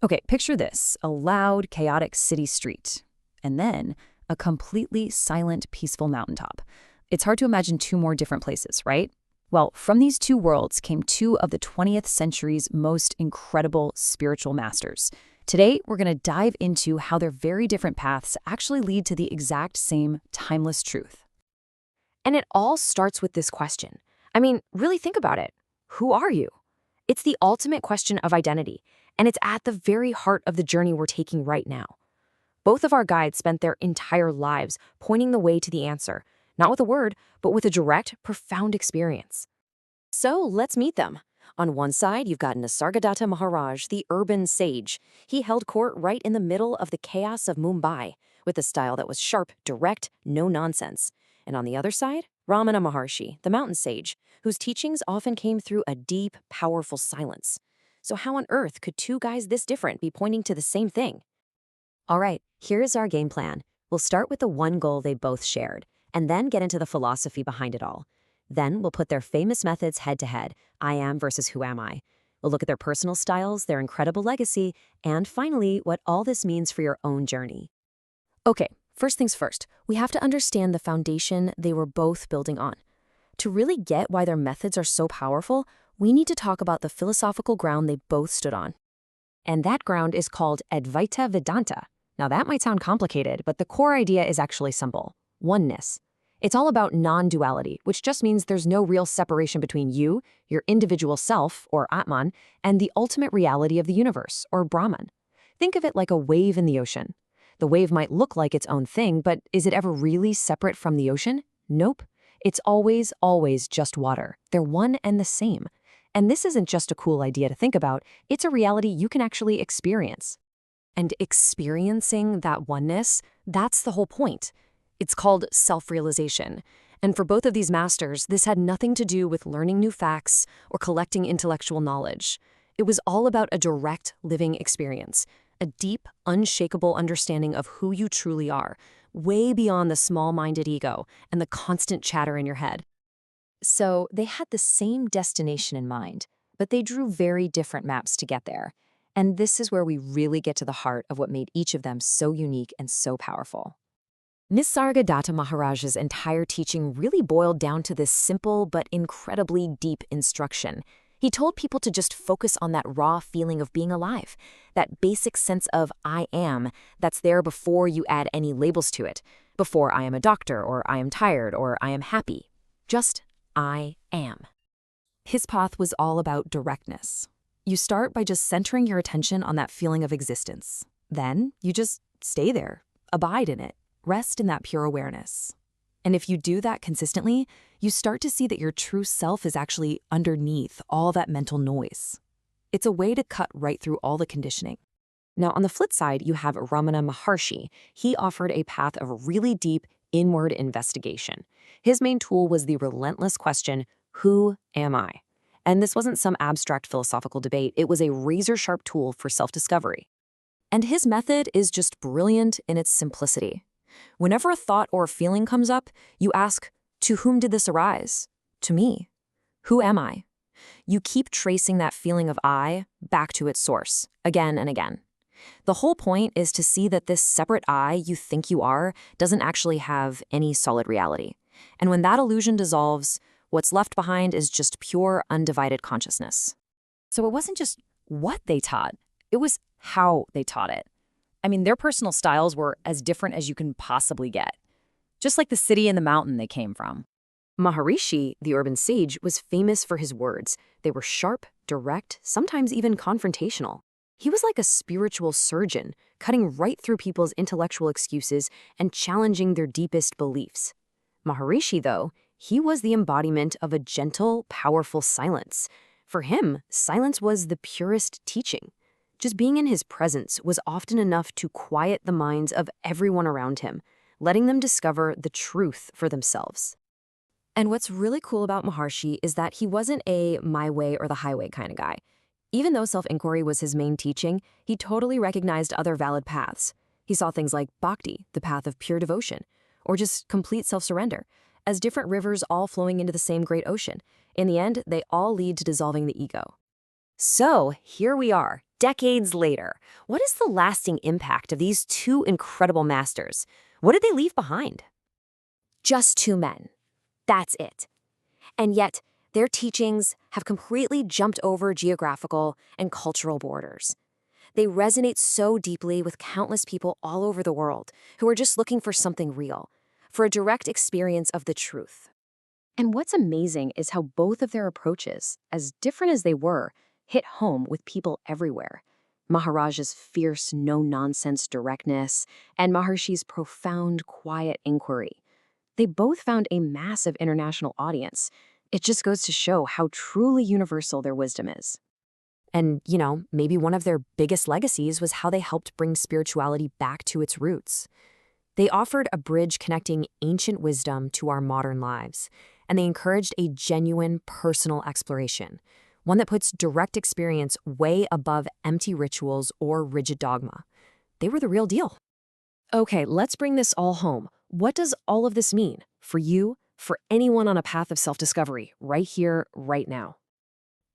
Okay, picture this, a loud, chaotic city street, and then a completely silent, peaceful mountaintop. It's hard to imagine two more different places, right? Well, from these two worlds came two of the 20th century's most incredible spiritual masters. Today, we're going to dive into how their very different paths actually lead to the exact same timeless truth. And it all starts with this question. I mean, really think about it. Who are you? It's the ultimate question of identity, and it's at the very heart of the journey we're taking right now. Both of our guides spent their entire lives pointing the way to the answer, not with a word, but with a direct, profound experience. So let's meet them. On one side, you've got Nisargadatta Maharaj, the urban sage. He held court right in the middle of the chaos of Mumbai, with a style that was sharp, direct, no nonsense. And on the other side, Ramana Maharshi, the mountain sage, whose teachings often came through a deep, powerful silence. So how on earth could two guys this different be pointing to the same thing? All right, here's our game plan. We'll start with the one goal they both shared, and then get into the philosophy behind it all. Then we'll put their famous methods head to head, I am versus who am I. We'll look at their personal styles, their incredible legacy, and finally, what all this means for your own journey. Okay, first things first, we have to understand the foundation they were both building on. To really get why their methods are so powerful, we need to talk about the philosophical ground they both stood on. And that ground is called Advaita Vedanta. Now that might sound complicated, but the core idea is actually simple: oneness. It's all about non-duality, which just means there's no real separation between you, your individual self, or Atman, and the ultimate reality of the universe, or Brahman. Think of it like a wave in the ocean. The wave might look like its own thing, but is it ever really separate from the ocean? Nope. It's always, always just water. They're one and the same. And this isn't just a cool idea to think about, it's a reality you can actually experience. And experiencing that oneness, that's the whole point. It's called self-realization. And for both of these masters, this had nothing to do with learning new facts or collecting intellectual knowledge. It was all about a direct living experience, a deep, unshakable understanding of who you truly are, way beyond the small-minded ego and the constant chatter in your head. So they had the same destination in mind, but they drew very different maps to get there. And this is where we really get to the heart of what made each of them so unique and so powerful. Nisargadatta Maharaj's entire teaching really boiled down to this simple but incredibly deep instruction. He told people to just focus on that raw feeling of being alive, that basic sense of I am that's there before you add any labels to it, before I am a doctor or I am tired or I am happy. Just I am. His path was all about directness. You start by just centering your attention on that feeling of existence. Then you just stay there, abide in it. Rest in that pure awareness. And if you do that consistently, you start to see that your true self is actually underneath all that mental noise. It's a way to cut right through all the conditioning. Now, on the flip side, you have Ramana Maharshi. He offered a path of really deep inward investigation. His main tool was the relentless question, who am I? And this wasn't some abstract philosophical debate. It was a razor-sharp tool for self-discovery. And his method is just brilliant in its simplicity. Whenever a thought or feeling comes up, you ask, to whom did this arise? To me. Who am I? You keep tracing that feeling of I back to its source, again and again. The whole point is to see that this separate I you think you are doesn't actually have any solid reality. And when that illusion dissolves, what's left behind is just pure, undivided consciousness. So it wasn't just what they taught, it was how they taught it. I mean, their personal styles were as different as you can possibly get, just like the city and the mountain they came from. Maharishi, the urban sage, was famous for his words. They were sharp, direct, sometimes even confrontational. He was like a spiritual surgeon, cutting right through people's intellectual excuses and challenging their deepest beliefs. Maharishi, though, he was the embodiment of a gentle, powerful silence. For him, silence was the purest teaching. Just being in his presence was often enough to quiet the minds of everyone around him, letting them discover the truth for themselves. And what's really cool about Maharshi is that he wasn't a my way or the highway kind of guy. Even though self-inquiry was his main teaching, he totally recognized other valid paths. He saw things like bhakti, the path of pure devotion, or just complete self-surrender, as different rivers all flowing into the same great ocean. In the end, they all lead to dissolving the ego. So here we are, decades later, what is the lasting impact of these two incredible masters? What did they leave behind? Just two men. That's it. And yet, their teachings have completely jumped over geographical and cultural borders. They resonate so deeply with countless people all over the world who are just looking for something real, for a direct experience of the truth. And what's amazing is how both of their approaches, as different as they were, hit home with people everywhere. Maharaj's fierce, no-nonsense directness, and Maharshi's profound, quiet inquiry. They both found a massive international audience. It just goes to show how truly universal their wisdom is. And, maybe one of their biggest legacies was how they helped bring spirituality back to its roots. They offered a bridge connecting ancient wisdom to our modern lives, and they encouraged a genuine personal exploration, one that puts direct experience way above empty rituals or rigid dogma. They were the real deal. Okay, let's bring this all home. What does all of this mean for you, for anyone on a path of self-discovery, right here, right now?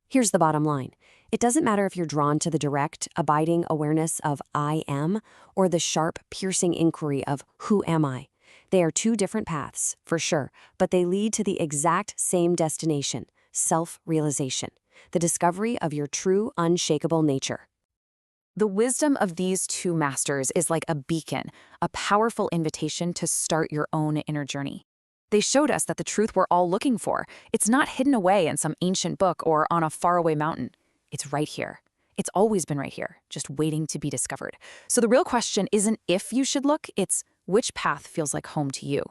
Here's the bottom line. It doesn't matter if you're drawn to the direct, abiding awareness of I am, or the sharp, piercing inquiry of who am I? They are two different paths, for sure, but they lead to the exact same destination, self-realization, the discovery of your true, unshakable nature. The wisdom of these two masters is like a beacon, a powerful invitation to start your own inner journey. They showed us that the truth we're all looking for, it's not hidden away in some ancient book or on a faraway mountain. It's right here. It's always been right here, just waiting to be discovered. So the real question isn't if you should look, it's which path feels like home to you.